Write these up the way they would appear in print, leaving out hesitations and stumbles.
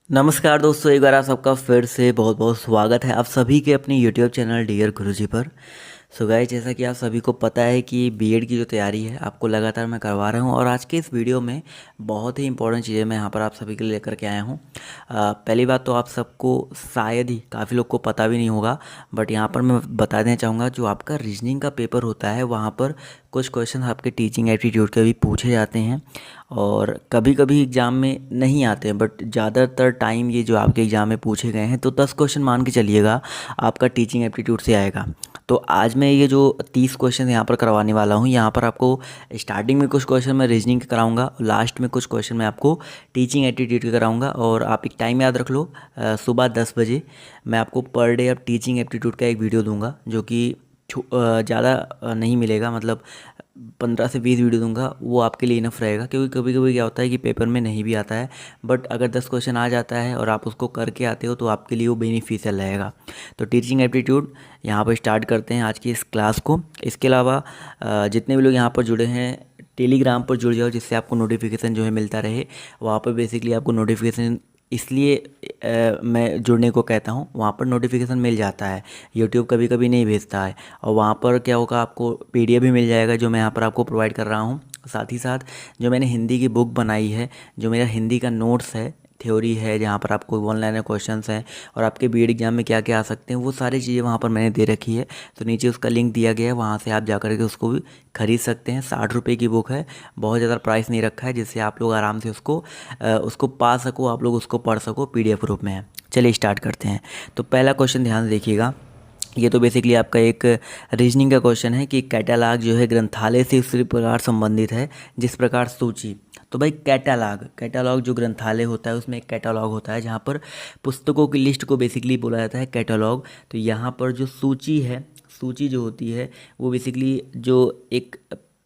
नमस्कार दोस्तों, एक बार आप सबका फिर से बहुत बहुत स्वागत है आप सभी के अपने यूट्यूब चैनल डियर गुरुजी पर। सो गाइस, जैसा कि आप सभी को पता है कि बीएड की जो तैयारी है आपको लगातार मैं करवा रहा हूं और आज के इस वीडियो में बहुत ही इंपॉर्टेंट चीज़ें मैं यहाँ पर आप सभी के लिए लेकर के आया हूँ। पहली बात तो आप सबको शायद ही काफ़ी लोग को पता भी नहीं होगा, बट यहाँ पर मैं बता देना चाहूँगा जो आपका रीजनिंग का पेपर होता है वहाँ पर कुछ क्वेश्चन आपके टीचिंग एप्टीट्यूड के भी पूछे जाते हैं और कभी कभी एग्ज़ाम में नहीं आते हैं, बट ज़्यादातर टाइम ये जो आपके एग्ज़ाम में पूछे गए हैं तो 10 क्वेश्चन मान के चलिएगा आपका टीचिंग एप्टीट्यूड से आएगा। तो आज मैं ये जो 30 क्वेश्चन यहाँ पर करवाने वाला हूँ, यहाँ पर आपको स्टार्टिंग में कुछ क्वेश्चन मैं रीजनिंग के कराऊंगा, लास्ट में कुछ क्वेश्चन मैं आपको टीचिंग एप्टीट्यूड के कराऊंगा। और आप एक टाइम याद रख लो, सुबह 10 बजे मैं आपको पर डे अब टीचिंग एप्टीट्यूड का एक वीडियो दूंगा जो कि ज़्यादा नहीं मिलेगा, मतलब 15 से 20 वीडियो दूंगा, वो आपके लिए इनफ रहेगा। क्योंकि कभी कभी क्या होता है कि पेपर में नहीं भी आता है, बट अगर 10 क्वेश्चन आ जाता है और आप उसको करके आते हो तो आपके लिए वो बेनिफिशियल रहेगा। तो टीचिंग एप्टीट्यूड यहाँ पर स्टार्ट करते हैं आज की इस क्लास को। इसके अलावा जितने भी लोग यहाँ पर जुड़े हैं टेलीग्राम पर जुड़ जाओ, जिससे आपको नोटिफिकेशन जो है मिलता रहे। वहाँ पर बेसिकली आपको नोटिफिकेशन इसलिए मैं जुड़ने को कहता हूँ, वहाँ पर नोटिफिकेशन मिल जाता है, यूट्यूब कभी कभी नहीं भेजता है। और वहाँ पर क्या होगा, आपको पीडीएफ भी मिल जाएगा जो मैं यहाँ पर आपको प्रोवाइड कर रहा हूँ। साथ ही साथ जो मैंने हिंदी की बुक बनाई है, जो मेरा हिंदी का नोट्स है, थ्योरी है, जहाँ पर आपको वन लाइनर क्वेश्चंस हैं और आपके बीएड एग्जाम में क्या क्या आ सकते हैं, वो सारी चीज़ें वहाँ पर मैंने दे रखी है। तो नीचे उसका लिंक दिया गया है, वहाँ से आप जा कर के उसको भी खरीद सकते हैं। 60 रुपये की बुक है, बहुत ज़्यादा प्राइस नहीं रखा है, जिससे आप लोग आराम से उसको पा सको, आप लोग उसको पढ़ सको, पीडीएफ रूप में है। चलिए स्टार्ट करते हैं। तो पहला क्वेश्चन ध्यान से देखिएगा। ये तो बेसिकली आपका एक रीजनिंग का क्वेश्चन है कि कैटालॉग जो है ग्रंथालय से उसी प्रकार संबंधित है जिस प्रकार सूची। तो भाई कैटालॉग जो ग्रंथालय होता है उसमें एक कैटालॉग होता है जहाँ पर पुस्तकों की लिस्ट को बेसिकली बोला जाता है कैटालॉग। तो यहाँ पर जो सूची है, सूची जो होती है वो बेसिकली जो एक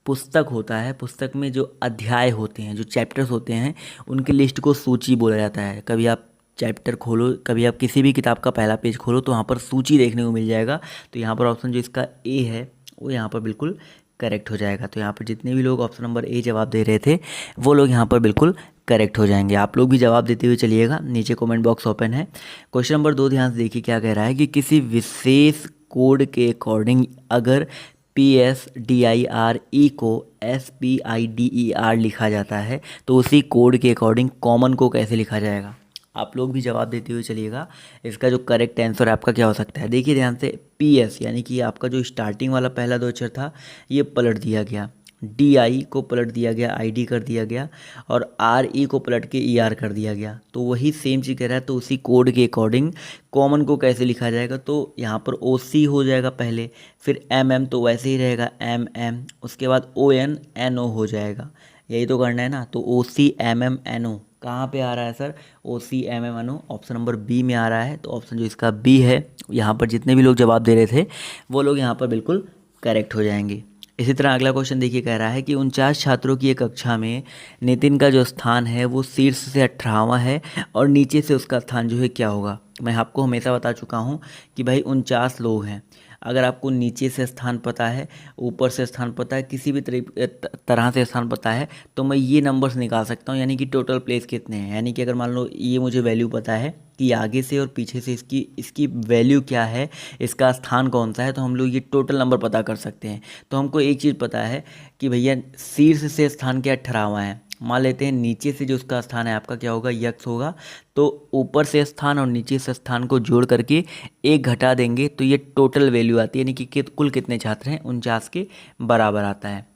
पुस्तक होता है, पुस्तक में जो अध्याय होते हैं, जो चैप्टर्स होते हैं, उनकी लिस्ट को सूची बोला जाता है। कभी आप चैप्टर खोलो, कभी आप किसी भी किताब का पहला पेज खोलो तो वहाँ पर सूची देखने को मिल जाएगा। तो यहाँ पर ऑप्शन जो इसका ए है वो यहाँ पर बिल्कुल करेक्ट हो जाएगा। तो यहाँ पर जितने भी लोग ऑप्शन नंबर ए जवाब दे रहे थे वो लोग यहाँ पर बिल्कुल करेक्ट हो जाएंगे। आप लोग भी जवाब देते हुए चलिएगा, नीचे कमेंट बॉक्स ओपन है। क्वेश्चन नंबर 2 ध्यान से देखिए क्या कह रहा है कि किसी विशेष कोड के अकॉर्डिंग अगर PSDIRE को SPIDER लिखा जाता है तो उसी कोड के अकॉर्डिंग कॉमन को कैसे लिखा जाएगा। आप लोग भी जवाब देते हुए चलिएगा। इसका जो करेक्ट आंसर आपका क्या हो सकता है, देखिए ध्यान से। PS यानी कि आपका जो स्टार्टिंग वाला पहला 2 अक्षर था ये पलट दिया गया, DI को पलट दिया गया, ID कर दिया गया, और RE को पलट के ER कर दिया गया। तो वही सेम चीज़ कह रहा है, तो उसी कोड के अकॉर्डिंग कॉमन को कैसे लिखा जाएगा। तो यहाँ पर OC हो जाएगा पहले, फिर MM तो वैसे ही रहेगा MM, उसके बाद ONNO हो जाएगा। यही तो करना है ना। तो OCMMNO कहाँ पे आ रहा है sir, OCMMNO option number B में आ रहा है। तो ऑप्शन जो इसका बी है, यहाँ पर जितने भी लोग जवाब दे रहे थे वो लोग यहाँ पर बिल्कुल करेक्ट हो जाएंगे। इसी तरह अगला क्वेश्चन देखिए, कह रहा है कि 49 छात्रों की एक कक्षा में नितिन का जो स्थान है वो शीर्ष से 18वां है और नीचे से उसका स्थान जो है क्या होगा। मैं आपको हमेशा बता चुका हूँ कि भाई 49 लोग हैं, अगर आपको नीचे से स्थान पता है, ऊपर से स्थान पता है, किसी भी तरह से स्थान पता है, तो मैं ये नंबर्स निकाल सकता हूँ, यानी कि टोटल प्लेस कितने हैं। यानी कि अगर मान लो ये मुझे वैल्यू पता है कि आगे से और पीछे से इसकी वैल्यू क्या है, इसका स्थान कौन सा है, तो हम लोग ये टोटल नंबर पता कर सकते हैं। तो हमको एक चीज़ पता है कि भैया शीर्ष से स्थान क्या 18वां है। मान लेते हैं नीचे से जो उसका स्थान है आपका क्या होगा, यक्स होगा। तो ऊपर से स्थान और नीचे से स्थान को जोड़ करके एक घटा देंगे तो ये टोटल वैल्यू आती है, यानी कि कुल कितने छात्र हैं 49 के बराबर आता है।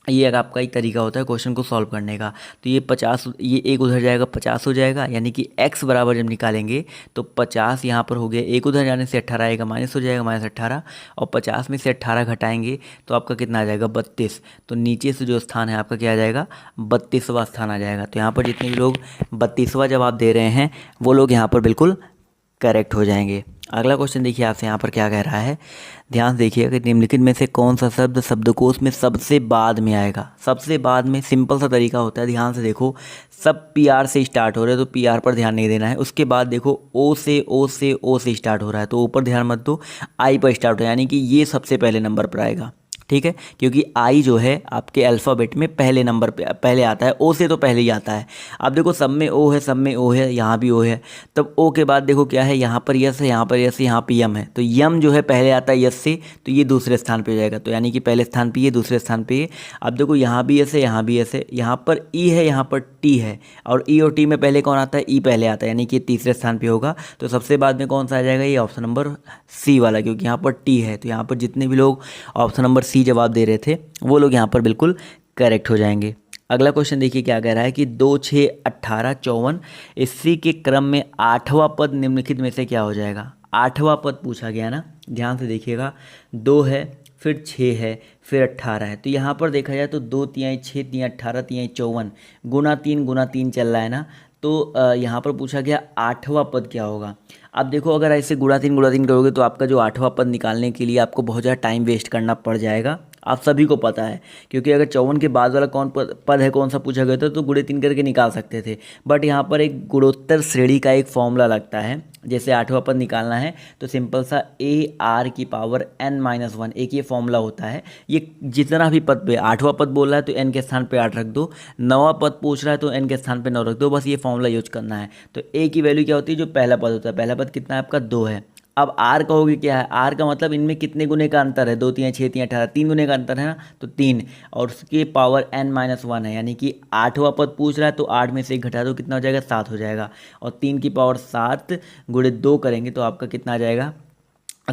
ये एक आपका एक तरीका होता है क्वेश्चन को सॉल्व करने का। तो ये 50, ये एक उधर जाएगा 50 हो जाएगा, यानी कि x बराबर जब निकालेंगे तो 50 यहाँ पर हो गया, एक उधर जाने से 18 आएगा, माइनस हो जाएगा, -18, और 50 में से 18 घटाएंगे तो आपका कितना आ जाएगा 32। तो नीचे से जो स्थान है आपका क्या आ जाएगा, 32वां स्थान आ जाएगा। तो यहाँ पर जितने भी लोग 32वां जवाब दे रहे हैं वो लोग यहाँ पर बिल्कुल करेक्ट हो जाएंगे। अगला क्वेश्चन देखिए आपसे यहाँ पर क्या कह रहा है, ध्यान से देखिए कि निम्नलिखित में से कौन सा शब्द शब्दकोश में सबसे बाद में आएगा। सबसे बाद में सिंपल सा तरीका होता है, ध्यान से देखो, सब PR से स्टार्ट हो रहे हैं तो PR पर ध्यान नहीं देना है। उसके बाद देखो O से स्टार्ट हो रहा है तो ऊपर ध्यान मत दो, I पर स्टार्ट हो, यानी कि ये सबसे पहले नंबर पर आएगा। ठीक है, क्योंकि आई जो है आपके अल्फ़ाबेट में पहले नंबर पे पहले आता है, ओ से तो पहले ही आता है। अब देखो सब में ओ है, सब में ओ है, यहाँ भी ओ है, तब ओ के बाद देखो क्या है, यहाँ पर यस है, यहाँ पर यस है, यहाँ पे यम है, तो यम जो है पहले आता है यस से, तो ये दूसरे स्थान पे हो जाएगा, तो यानी कि पहले स्थान पे ये, दूसरे स्थान पे ये। अब देखो यहाँ भी यस है, यहाँ भी यस है, यहाँ पर ई है, यहाँ पर टी है, और ई और टी में पहले कौन आता है, ई पहले आता है, यानी कि तीसरे स्थान पे होगा। तो सबसे बाद में कौन सा आ जाएगा, ये ऑप्शन नंबर सी वाला, क्योंकि यहाँ पर टी है। तो यहाँ पर जितने भी लोग ऑप्शन नंबर सी जवाब दे रहे थे वो लोग यहाँ पर बिल्कुल करेक्ट हो जाएंगे। अगला क्वेश्चन देखिए क्या कह रहा है कि 2, 6, 18, 54 इसी के क्रम में 8वां पद निम्नलिखित में से क्या हो जाएगा। 8वां पद पूछा गया ना, ध्यान से देखिएगा। 2 है, फिर 6 है, फिर 18 है, तो यहाँ पर देखा जाए तो 2 तिहाई 6 तिहाई 18 तिहाई 54 गुना 3 चल रहा है ना। तो यहाँ पर पूछा गया 8वां पद क्या होगा। अब देखो अगर ऐसे गुणा तीन करोगे तो आपका जो 8वां पद निकालने के लिए आपको बहुत ज़्यादा टाइम वेस्ट करना पड़ जाएगा, आप सभी को पता है। क्योंकि अगर 54 के बाद वाला कौन पद है, कौन सा पूछा गया था, तो गुणे 3 करके निकाल सकते थे। बट यहाँ पर एक गुणोत्तर श्रेणी का एक फॉर्मूला लगता है। जैसे 8वां पद निकालना है तो सिंपल सा AR की पावर n-1, एक ये फॉर्मूला होता है। ये जितना भी पद पे 8वां पद बोल रहा है तो n के स्थान पे 8 रख दो, 9वां पद पूछ रहा है तो n के स्थान पे 9 रख दो, बस ये फॉर्मूला यूज करना है। तो a की वैल्यू क्या होती है, जो पहला पद होता है, पहला पद कितना है आपका 2 है। अब आर कहोगे क्या है, आर का मतलब इनमें कितने गुने का अंतर है, 2 3 6 3 18, 3 गुने का अंतर है ना, तो 3, और उसके पावर n-1 है, यानी कि 8वां पद पूछ रहा है तो 8 में से 1 घटा दो, कितना हो जाएगा, 7 हो जाएगा। और 3 की पावर 7 गुणे 2 करेंगे तो आपका कितना आ जाएगा।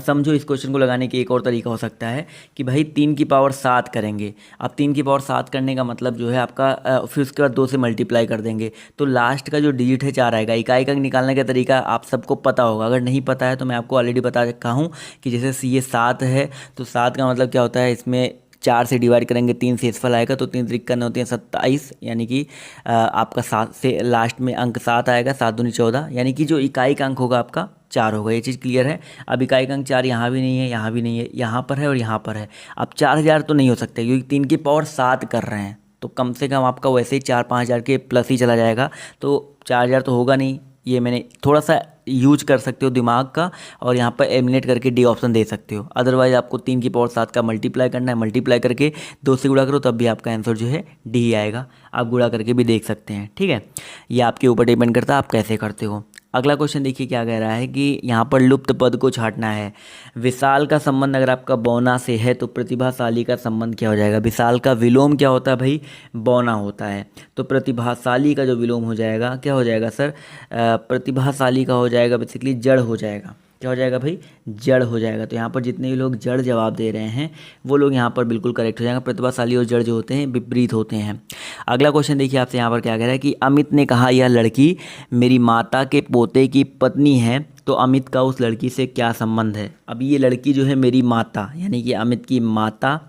समझो इस क्वेश्चन को लगाने की एक और तरीका हो सकता है कि भाई 3 की पावर 7 करेंगे। अब 3 की पावर 7 करने का मतलब जो है आपका फिर उसके बाद 2 से मल्टीप्लाई कर देंगे, तो लास्ट का जो डिजिट है 4 आएगा। इकाई का निकालने का तरीका आप सबको पता होगा, अगर नहीं पता है तो मैं आपको ऑलरेडी बता रखा हूँ कि जैसे ये 7 है तो 7 का मतलब क्या होता है, इसमें 4 से डिवाइड करेंगे, 3 से इसफल आएगा, तो 3 त्रिक करने होते हैं 27, यानी कि आपका 7 से लास्ट में अंक 7 आएगा, 7 दूनी 14, यानी कि जो इकाई का अंक होगा आपका 4 होगा। ये चीज़ क्लियर है। अब इकाई का अंक 4 यहाँ भी नहीं है, यहाँ भी नहीं है, यहाँ पर है और यहाँ पर है। अब 4000 तो नहीं हो सकते क्योंकि 3 की पावर 7 कर रहे हैं, तो कम से कम आपका वैसे ही 4-5 हज़ार के प्लस ही चला जाएगा, तो 4000 तो होगा नहीं। ये मैंने थोड़ा सा यूज कर सकते हो दिमाग का, और यहाँ पर एलिमिनेट करके डी ऑप्शन दे सकते हो। अदरवाइज आपको 3 की पावर 7 का मल्टीप्लाई करना है, मल्टीप्लाई करके 2 से गुणा करो तब भी आपका आंसर जो है डी ही आएगा। आप गुणा करके भी देख सकते हैं, ठीक है। ये आपके ऊपर डिपेंड करता है आप कैसे करते हो। अगला क्वेश्चन देखिए क्या कह रहा है कि यहाँ पर लुप्त पद को छांटना है। विशाल का संबंध अगर आपका बौना से है तो प्रतिभाशाली का संबंध क्या हो जाएगा। विशाल का विलोम क्या होता है भाई, बौना होता है, तो प्रतिभाशाली का जो विलोम हो जाएगा क्या हो जाएगा सर, प्रतिभाशाली का हो जाएगा बेसिकली जड़ हो जाएगा। क्या हो जाएगा भाई, जड़ हो जाएगा। तो यहाँ पर जितने भी लोग जड़ जवाब दे रहे हैं वो लोग यहाँ पर बिल्कुल करेक्ट हो जाएंगे। प्रतिभाशाली और जड़ जो होते हैं विपरीत होते हैं। अगला क्वेश्चन देखिए आपसे यहाँ पर क्या कह रहा है कि अमित ने कहा यह लड़की मेरी माता के पोते की पत्नी है, तो अमित का उस लड़की से क्या संबंध है। अब ये लड़की जो है मेरी माता यानी कि अमित की माता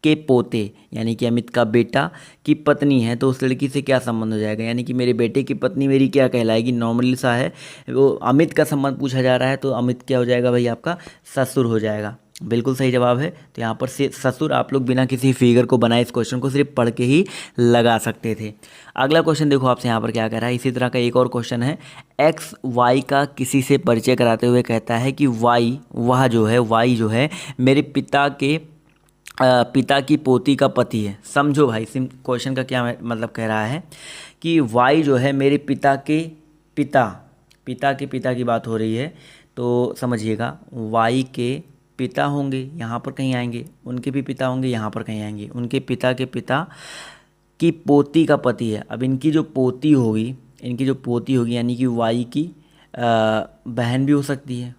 के पोते यानी कि अमित का बेटा की पत्नी है, तो उस लड़की से क्या संबंध हो जाएगा, यानी कि मेरे बेटे की पत्नी मेरी क्या कहलाएगी, नॉर्मली सा है वो अमित का संबंध पूछा जा रहा है, तो अमित क्या हो जाएगा भाई आपका ससुर हो जाएगा। बिल्कुल सही जवाब है। तो यहाँ पर से ससुर आप लोग बिना किसी फिगर को बनाए इस क्वेश्चन को सिर्फ पढ़ के ही लगा सकते थे। अगला क्वेश्चन देखो आपसे यहाँ पर क्या कह रहा है। इसी तरह का एक और क्वेश्चन है, एक्स वाई का किसी से परिचय कराते हुए कहता है कि वाई जो है मेरे पिता की पोती का पति है। समझो भाई क्वेश्चन का क्या मतलब कह रहा है कि वाई जो है मेरे पिता के पिता की बात हो रही है, तो समझिएगा वाई के पिता होंगे, यहाँ पर कहीं आएंगे, उनके भी पिता होंगे, यहाँ पर कहीं आएंगे, उनके पिता के पिता की पोती का पति है। अब इनकी जो पोती होगी यानी कि वाई की बहन भी हो सकती है,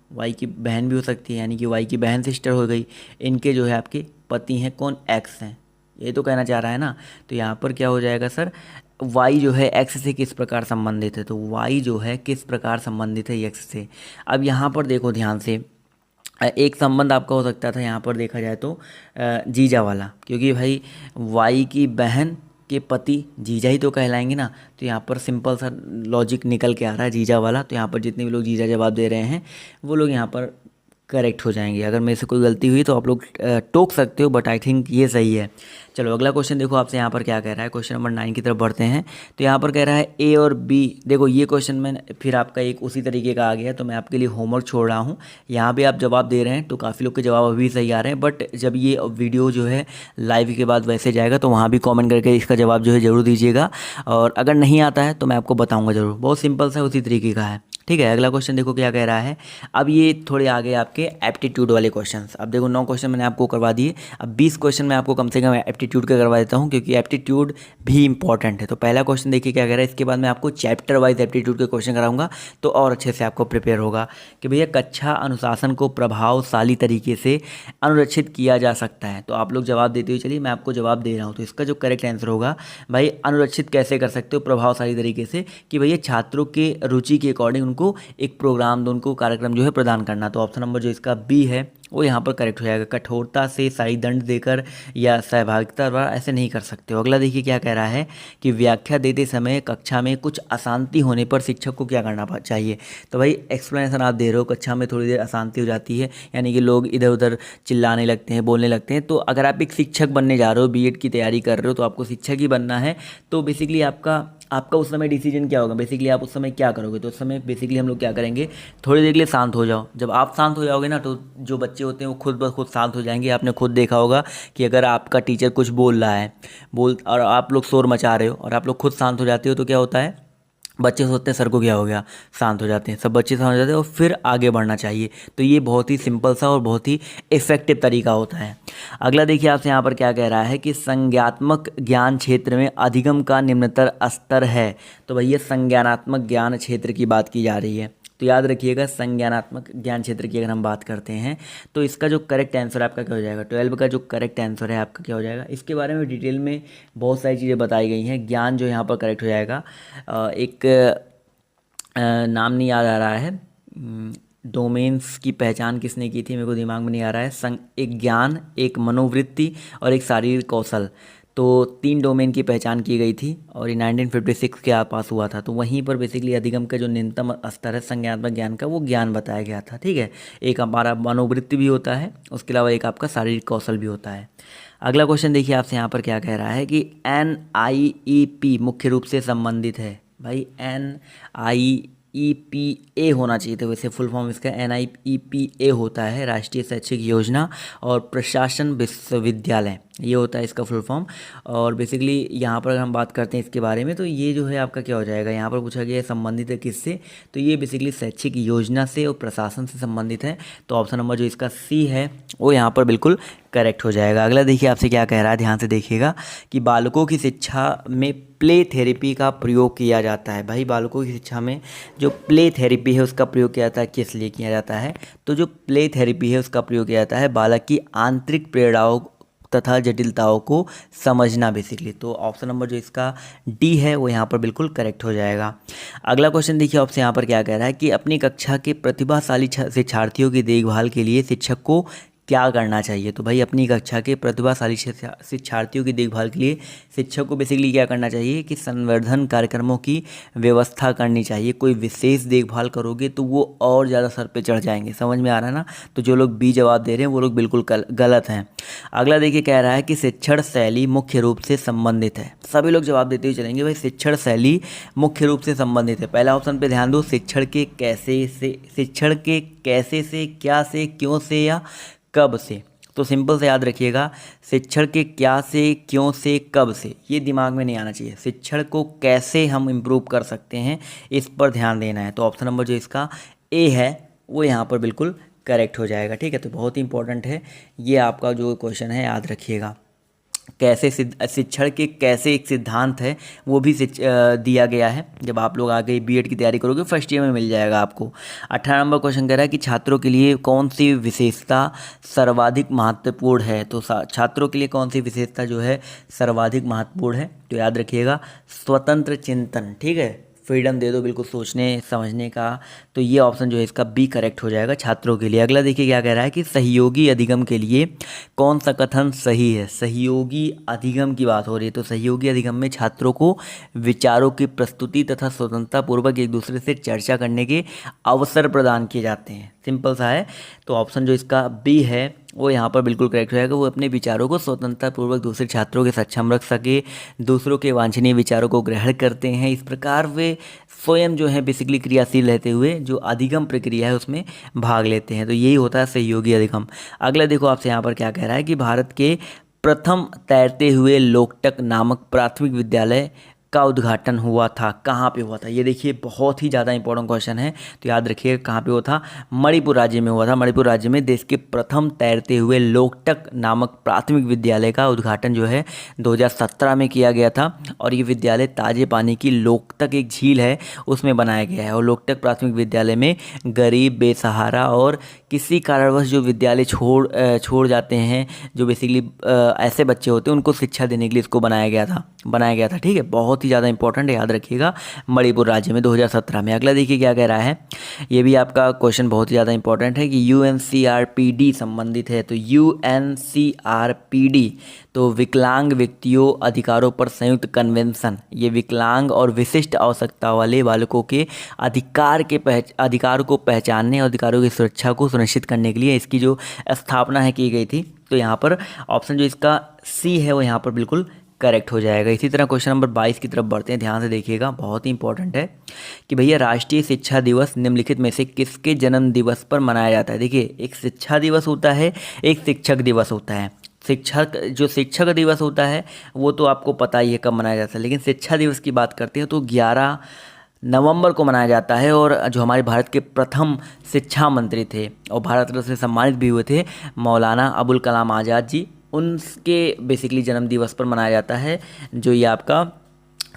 यानी कि वाई की बहन सिस्टर हो गई। इनके जो है आपके पति हैं कौन, एक्स हैं, ये तो कहना चाह रहा है ना। तो यहाँ पर क्या हो जाएगा सर, वाई जो है एक्स से किस प्रकार संबंधित है, तो वाई जो है किस प्रकार संबंधित है एक्स से। अब यहाँ पर देखो ध्यान से, एक संबंध आपका हो सकता था यहाँ पर देखा जाए तो जीजा वाला, क्योंकि भाई वाई की बहन के पति जीजा ही तो कहलाएंगे ना। तो यहाँ पर सिंपल सा लॉजिक निकल के आ रहा है जीजा वाला। तो यहाँ पर जितने भी लोग जीजा जवाब दे रहे हैं वो लोग यहाँ पर करेक्ट हो जाएंगे। अगर मेरे से कोई गलती हुई तो आप लोग टोक सकते हो, बट आई थिंक ये सही है। चलो अगला क्वेश्चन देखो आपसे यहाँ पर क्या कह रहा है। क्वेश्चन नंबर 9 की तरफ बढ़ते हैं। तो यहाँ पर कह रहा है ए और बी। देखो ये क्वेश्चन में फिर आपका एक उसी तरीके का आ गया, तो मैं आपके लिए होमवर्क छोड़ रहा हूँ। यहाँ भी आप जवाब दे रहे हैं तो काफ़ी लोग के जवाब अभी सही आ रहे हैं, बट जब ये वीडियो जो है लाइव के बाद वैसे जाएगा तो वहाँ भी कॉमेंट करके इसका जवाब जो है ज़रूर दीजिएगा। और अगर नहीं आता है तो मैं आपको बताऊँगा ज़रूर। बहुत सिंपल सा उसी तरीके का है, ठीक है। अगला क्वेश्चन देखो क्या कह रहा है। अब ये थोड़े आगे आपके एप्टीट्यूड वाले क्वेश्चंस। अब देखो 9 क्वेश्चन मैंने आपको करवा दिए, अब 20 क्वेश्चन मैं आपको कम से कम एप्टीट्यूड के करवा देता हूँ, क्योंकि एप्टीट्यूड भी इंपॉर्टेंट है। तो पहला क्वेश्चन देखिए क्या कह रहा है, इसके बाद मैं आपको चैप्टर वाइज एप्टीट्यूड के क्वेश्चन कराऊंगा, तो और अच्छे से आपको प्रिपेयर होगा कि भैया कक्षा अनुशासन को प्रभावशाली तरीके से अनुरक्षित किया जा सकता है। तो आप लोग जवाब देते हुए चलिए, मैं आपको जवाब दे रहा हूँ। तो इसका जो करेक्ट आंसर होगा, भाई अनुरक्षित कैसे कर सकते हो प्रभावशाली तरीके से, कि भैया छात्रों के रुचि के अकॉर्डिंग उनको एक प्रोग्राम दो, उनको कार्यक्रम जो है प्रदान करना। तो ऑप्शन नंबर जो इसका बी है वो यहाँ पर करेक्ट हो जाएगा। कठोरता से सही दंड देकर या सहभागिता द्वारा ऐसे नहीं कर सकते हो। अगला देखिए क्या कह रहा है कि व्याख्या देते समय कक्षा में कुछ अशांति होने पर शिक्षक को क्या करना चाहिए। तो भाई एक्सप्लेनेशन आप दे रहे हो, कक्षा में थोड़ी देर अशांति हो जाती है, यानी कि लोग इधर उधर चिल्लाने लगते हैं, बोलने लगते हैं। तो अगर आप एक शिक्षक बनने जा रहे हो, बीएड की तैयारी कर रहे हो, तो आपको शिक्षक ही बनना है। तो बेसिकली आपका उस समय डिसीजन क्या होगा, बेसिकली आप उस समय क्या करोगे। तो उस समय बेसिकली हम लोग क्या करेंगे, थोड़ी देर के लिए शांत हो जाओ। जब आप शांत हो जाओगे ना, तो जो बच्चे होते हैं वो खुद ब खुद शांत हो जाएंगे। आपने खुद देखा होगा कि अगर आपका टीचर कुछ बोल रहा है और आप लोग शोर मचा रहे हो और आप लोग खुद शांत हो जाते हो, तो क्या होता है, बच्चे सोचते हैं सर को क्या हो गया, शांत हो जाते हैं, सब बच्चे शांत हो जाते हैं और फिर आगे बढ़ना चाहिए। तो ये बहुत ही सिंपल सा और बहुत ही इफ़ेक्टिव तरीका होता है। अगला देखिए आपसे यहाँ पर क्या कह रहा है कि संज्ञानात्मक ज्ञान क्षेत्र में अधिगम का निम्नतर स्तर है। तो भैया संज्ञानात्मक ज्ञान क्षेत्र की बात की जा रही है। तो याद रखिएगा, संज्ञानात्मक ज्ञान क्षेत्र की अगर हम बात करते हैं तो इसका जो करेक्ट आंसर आपका क्या हो जाएगा, 12 का जो करेक्ट आंसर है आपका क्या हो जाएगा। इसके बारे में डिटेल में बहुत सारी चीज़ें बताई गई हैं। ज्ञान जो यहाँ पर करेक्ट हो जाएगा, एक नाम नहीं याद आ रहा है, डोमेन्स की पहचान किसने की थी मेरे को दिमाग में नहीं आ रहा है। एक ज्ञान, एक मनोवृत्ति और एक शारीरिक कौशल, तो 3 डोमेन की पहचान की गई थी और ये 1956 के आसपास हुआ था। तो वहीं पर बेसिकली अधिगम का जो न्यूनतम स्तर है संज्ञानात्मक ज्ञान का, वो ज्ञान बताया गया था, ठीक है। एक हमारा मनोवृत्ति भी होता है, उसके अलावा एक आपका शारीरिक कौशल भी होता है। अगला क्वेश्चन देखिए आपसे यहाँ पर क्या कह रहा है कि NIEP मुख्य रूप से संबंधित है। भाई NIEPA होना चाहिए, तो वैसे फुल फॉर्म इसका NIEPA होता है, राष्ट्रीय शैक्षिक योजना और प्रशासन विश्वविद्यालय, ये होता है इसका फुल फॉर्म। और बेसिकली यहाँ पर अगर हम बात करते हैं इसके बारे में, तो ये जो है आपका क्या हो जाएगा, यहाँ पर पूछा गया है संबंधित है किससे, तो ये बेसिकली शैक्षिक योजना से और प्रशासन से संबंधित है। तो ऑप्शन नंबर जो इसका सी है वो यहाँ पर बिल्कुल करेक्ट हो जाएगा। अगला देखिए आपसे क्या कह रहा है, ध्यान से देखिएगा कि बालकों की शिक्षा में प्ले थेरेपी का प्रयोग किया जाता है। भाई बालकों की शिक्षा में जो प्ले थेरेपी है उसका प्रयोग किया जाता है, किस लिए किया जाता है, तो जो प्ले थेरेपी है उसका प्रयोग किया जाता है बालक की आंतरिक प्रेरणाओं तथा जटिलताओं को समझना बेसिकली। तो ऑप्शन नंबर जो इसका डी है वो यहाँ पर बिल्कुल करेक्ट हो जाएगा। अगला क्वेश्चन देखिए आपसे यहाँ पर क्या कह रहा है कि अपनी कक्षा के प्रतिभाशाली शिक्षार्थियों की देखभाल के लिए शिक्षक को क्या करना चाहिए। तो भाई अपनी कक्षा के प्रतिभाशाली शिक्षार्थियों की देखभाल के लिए शिक्षक को बेसिकली क्या करना चाहिए कि संवर्धन कार्यक्रमों की व्यवस्था करनी चाहिए। कोई विशेष देखभाल करोगे तो वो और ज़्यादा सर पे चढ़ जाएंगे, समझ में आ रहा है ना। तो जो लोग बी जवाब दे रहे हैं वो लोग बिल्कुल गलत हैं। अगला देखिए कह रहा है कि शिक्षण शैली मुख्य रूप से संबंधित है। सभी लोग जवाब देते हुए चलेंगे, भाई शिक्षण शैली मुख्य रूप से संबंधित है। पहला ऑप्शन पे ध्यान दो, शिक्षण के कैसे से, क्या से, क्यों से या कब से। तो सिंपल से याद रखिएगा, शिक्षण के क्या से, क्यों से, कब से, ये दिमाग में नहीं आना चाहिए। शिक्षण को कैसे हम इम्प्रूव कर सकते हैं इस पर ध्यान देना है। तो ऑप्शन नंबर जो इसका ए है वो यहाँ पर बिल्कुल करेक्ट हो जाएगा, ठीक है। तो बहुत ही इंपॉर्टेंट है ये आपका जो क्वेश्चन है, याद रखिएगा। कैसे शिक्षण के कैसे एक सिद्धांत है वो भी दिया गया है। जब आप लोग आगे बीएड की तैयारी करोगे फर्स्ट ईयर में मिल जाएगा आपको। 18 नंबर क्वेश्चन कह रहा है कि छात्रों के लिए कौन सी विशेषता सर्वाधिक महत्वपूर्ण है। तो छात्रों के लिए कौन सी विशेषता जो है सर्वाधिक महत्वपूर्ण है, तो याद रखिएगा स्वतंत्र चिंतन, ठीक है। फ्रीडम दे दो बिल्कुल सोचने समझने का। तो ये ऑप्शन जो है इसका बी करेक्ट हो जाएगा छात्रों के लिए। अगला देखिए क्या कह रहा है कि सहयोगी अधिगम के लिए कौन सा कथन सही है। सहयोगी अधिगम की बात हो रही है, तो सहयोगी अधिगम में छात्रों को विचारों की प्रस्तुति तथा स्वतंत्रता पूर्वक एक दूसरे से चर्चा करने के अवसर प्रदान किए जाते हैं। सिंपल सा है। तो ऑप्शन जो इसका बी है वो यहाँ पर बिल्कुल करेक्ट हो जाएगा। वो अपने विचारों को स्वतंत्रतापूर्वक दूसरे छात्रों के सक्षम रख सके, दूसरों के वांछनीय विचारों को ग्रहण करते हैं, इस प्रकार वे स्वयं जो है बेसिकली क्रियाशील रहते हुए जो अधिगम प्रक्रिया है उसमें भाग लेते हैं। तो यही होता है सहयोगी अधिगम। अगला देखो आपसे यहाँ पर क्या कह रहा है कि भारत के प्रथम तैरते हुए लोकटक नामक प्राथमिक विद्यालय का उद्घाटन हुआ था, कहाँ पे हुआ था? ये देखिए बहुत ही ज़्यादा इंपॉर्टेंट क्वेश्चन है, तो याद रखिएगा कहाँ पे हुआ था। मणिपुर राज्य में हुआ था। मणिपुर राज्य में देश के प्रथम तैरते हुए लोकटक नामक प्राथमिक विद्यालय का उद्घाटन जो है 2017 में किया गया था। और ये विद्यालय ताजे पानी की लोकटक एक झील है उसमें बनाया गया है। और लोकटक प्राथमिक विद्यालय में गरीब, बेसहारा और किसी कारणवश जो विद्यालय छोड़ जाते हैं, जो बेसिकली ऐसे बच्चे होते हैं, उनको शिक्षा देने के लिए इसको बनाया गया था। ठीक है, बहुत ही ज़्यादा इंपॉर्टेंट है, याद रखिएगा। मणिपुर राज्य में 2017 में। अगला देखिए क्या कह रहा है, ये भी आपका क्वेश्चन बहुत ही ज़्यादा इंपॉर्टेंट है कि UNCRPD संबंधित है। तो UNCRPD तो विकलांग व्यक्तियों अधिकारों पर संयुक्त कन्वेंशन, ये विकलांग और विशिष्ट आवश्यकता वाले बालकों के अधिकार को पहचानने और अधिकारों की सुरक्षा को सुनिश्चित करने के लिए इसकी जो स्थापना है की गई थी। तो यहाँ पर ऑप्शन जो इसका सी है वो यहाँ पर बिल्कुल करेक्ट हो जाएगा। इसी तरह क्वेश्चन नंबर 22 की तरफ बढ़ते हैं, ध्यान से देखिएगा, बहुत ही इंपॉर्टेंट है कि भैया राष्ट्रीय शिक्षा दिवस निम्नलिखित में से किसके जन्म दिवस पर मनाया जाता है? देखिए, एक शिक्षा दिवस होता है, एक शिक्षक दिवस होता है। शिक्षक दिवस होता है वो तो आपको पता ही है कब मनाया जाता है, लेकिन शिक्षा दिवस की बात करते हैं तो 11 नवंबर को मनाया जाता है। और जो हमारे भारत के प्रथम शिक्षा मंत्री थे और भारत रत्न से सम्मानित भी हुए थे, मौलाना अबुल कलाम आज़ाद जी, उनके बेसिकली जन्म दिवस पर मनाया जाता है जो ये आपका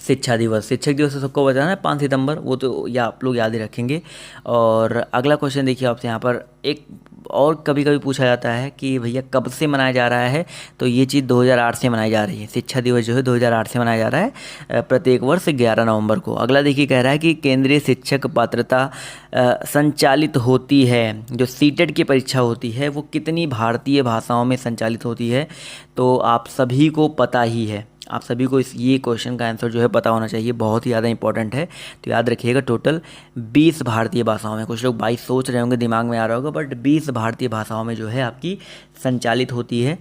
शिक्षक दिवस तो सबको बताना है 5 सितंबर, वो तो या आप लोग याद ही रखेंगे। और अगला क्वेश्चन देखिए आपसे यहाँ पर एक और कभी कभी पूछा जाता है कि भैया कब से मनाया जा रहा है? तो ये चीज़ 2008 से मनाई जा रही है। शिक्षा दिवस जो है 2008 से मनाया जा रहा है प्रत्येक वर्ष 11 नवंबर को। अगला देखिए कह रहा है कि केंद्रीय शिक्षक पात्रता संचालित होती है, जो सीटेट की परीक्षा होती है वो कितनी भारतीय भाषाओं में संचालित होती है? तो आप सभी को पता ही है, आप सभी को ये क्वेश्चन का आंसर जो है पता होना चाहिए, बहुत ही ज़्यादा इंपॉर्टेंट है। तो याद रखिएगा टोटल 20 भारतीय भाषाओं में, कुछ लोग 22 सोच रहे होंगे, दिमाग में आ रहा होगा, बट 20 भारतीय भाषाओं में जो है आपकी संचालित होती है।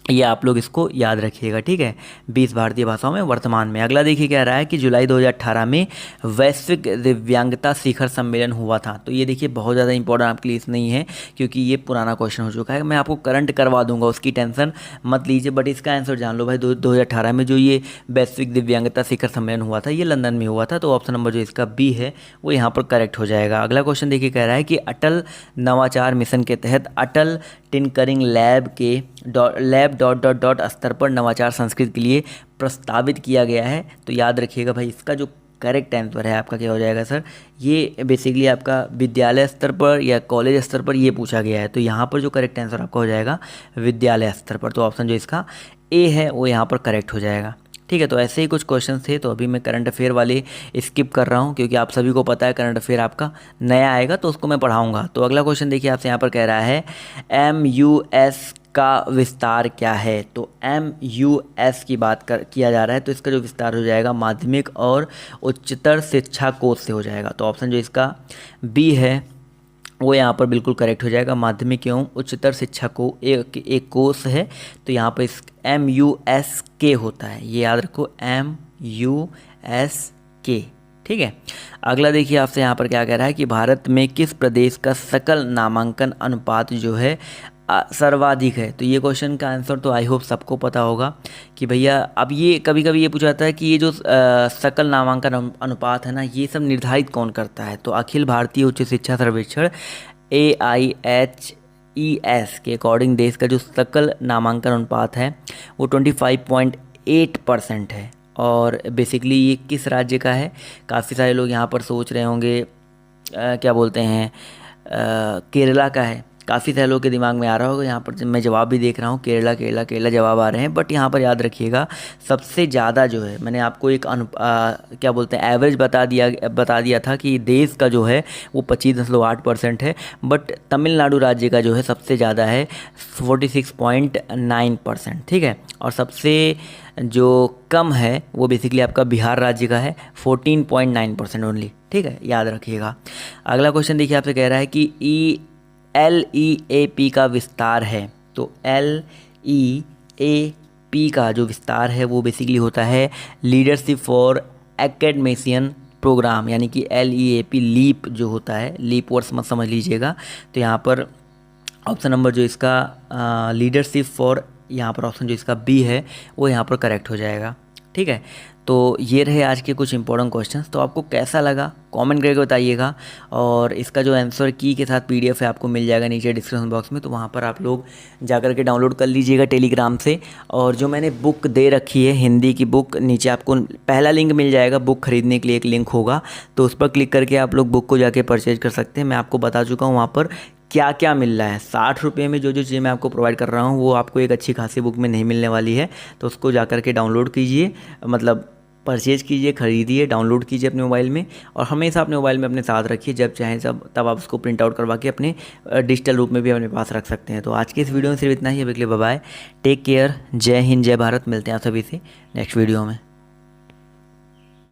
ये आप लोग इसको याद रखिएगा, ठीक है, 20 भारतीय भाषाओं में वर्तमान में। अगला देखिए कह रहा है कि जुलाई 2018 में वैश्विक दिव्यांगता शिखर सम्मेलन हुआ था। तो ये देखिए बहुत ज़्यादा इंपॉर्टेंट आपके लिए नहीं है क्योंकि ये पुराना क्वेश्चन हो चुका है, मैं आपको करंट करवा दूंगा, उसकी टेंशन मत लीजिए, बट इसका आंसर जान लो भाई। 2018 में जो ये वैश्विक दिव्यांगता शिखर सम्मेलन हुआ था ये लंदन में हुआ था। तो ऑप्शन नंबर जो इसका बी है वो यहाँ पर करेक्ट हो जाएगा। अगला क्वेश्चन देखिए कह रहा है कि अटल नवाचार मिशन के तहत अटल टिंकरिंग लैब स्तर पर नवाचार संस्कृति के लिए प्रस्तावित किया गया है। तो याद रखिएगा भाई, इसका जो करेक्ट आंसर है आपका क्या हो जाएगा सर? ये बेसिकली आपका विद्यालय स्तर पर या कॉलेज स्तर पर ये पूछा गया है, तो यहाँ पर जो करेक्ट आंसर आपका हो जाएगा विद्यालय स्तर पर। तो ऑप्शन जो इसका ए है वो यहाँ पर करेक्ट हो जाएगा, ठीक है। तो ऐसे ही कुछ क्वेश्चन थे, तो अभी मैं करंट अफेयर वाले स्किप कर रहा हूँ क्योंकि आप सभी को पता है करंट अफेयर आपका नया आएगा तो उसको मैं पढ़ाऊँगा। तो अगला क्वेश्चन देखिए आपसे यहाँ पर कह रहा है MUS का विस्तार क्या है? तो MUS की बात किया जा रहा है, तो इसका जो विस्तार हो जाएगा माध्यमिक और उच्चतर शिक्षा कोष से हो जाएगा। तो ऑप्शन जो इसका बी है वो यहाँ पर बिल्कुल करेक्ट हो जाएगा। माध्यमिक एवं उच्चतर शिक्षा को एक कोर्स है, तो यहाँ पर इस MUSK होता है, ये याद रखो MUSK, ठीक है। अगला देखिए आपसे यहाँ पर क्या कह रहा है कि भारत में किस प्रदेश का सकल नामांकन अनुपात जो है सर्वाधिक है? तो ये क्वेश्चन का आंसर तो आई होप सबको पता होगा कि भैया, अब ये कभी कभी ये पूछा जाता है कि ये जो सकल नामांकन अनुपात है ना, ये सब निर्धारित कौन करता है? तो अखिल भारतीय उच्च शिक्षा सर्वेक्षण AIHES के अकॉर्डिंग देश का जो सकल नामांकन अनुपात है वो 25.8% है। और बेसिकली ये किस राज्य का है? काफ़ी सारे लोग यहाँ पर सोच रहे होंगे क्या बोलते हैं केरला का है। काफ़ी सारे लोगों के दिमाग में आ रहा होगा, यहाँ पर मैं जवाब भी देख रहा हूँ केरला जवाब आ रहे हैं, बट यहाँ पर याद रखिएगा सबसे ज़्यादा जो है, मैंने आपको एक क्या बोलते हैं एवरेज बता दिया था कि देश का जो है वो 25.8% है, बट तमिलनाडु राज्य का जो है सबसे ज़्यादा है 46.9%, ठीक है। और सबसे जो कम है वो बेसिकली आपका बिहार राज्य का है 14.9% ओनली, ठीक है, याद रखिएगा। अगला क्वेश्चन देखिए आपसे कह रहा है कि LEAP का विस्तार है। तो LEAP का जो विस्तार है वो बेसिकली होता है लीडरशिप फॉर एकेडमिशियन प्रोग्राम, यानी कि LEAP लीप जो होता है, लीप वर्ड्स मत समझ लीजिएगा। तो यहाँ पर ऑप्शन नंबर जो इसका लीडरशिप फॉर, यहाँ पर ऑप्शन जो इसका बी है वो यहाँ पर करेक्ट हो जाएगा। ठीक है, तो ये रहे आज के कुछ इंपॉर्टेंट क्वेश्चंस। तो आपको कैसा लगा कमेंट करके बताइएगा, और इसका जो आंसर की के साथ PDF है आपको मिल जाएगा नीचे डिस्क्रिप्शन बॉक्स में, तो वहाँ पर आप लोग जाकर के डाउनलोड कर लीजिएगा टेलीग्राम से। और जो मैंने बुक दे रखी है हिंदी की बुक, नीचे आपको पहला लिंक मिल जाएगा, बुक खरीदने के लिए एक लिंक होगा, तो उस पर क्लिक करके आप लोग बुक को जाके परचेज कर सकते हैं। मैं आपको बता चुका हूँ वहाँ पर क्या क्या मिल रहा है। 60 रुपये में जो जो चीज़ें मैं आपको प्रोवाइड कर रहा हूँ वो आपको एक अच्छी खासी बुक में नहीं मिलने वाली है। तो उसको जा कर के डाउनलोड कीजिए, मतलब परचेज़ कीजिए, ख़रीदिए, डाउनलोड कीजिए अपने मोबाइल में, और हमेशा अपने मोबाइल में अपने साथ रखिए। जब चाहें तब आप उसको प्रिंट आउट करवा के अपने डिजिटल रूप में भी अपने पास रख सकते हैं। तो आज के इस वीडियो में सिर्फ इतना ही। अभी के लिए बाय बाय, टेक केयर, जय हिंद, जय भारत। मिलते हैं आप सभी से नेक्स्ट वीडियो में।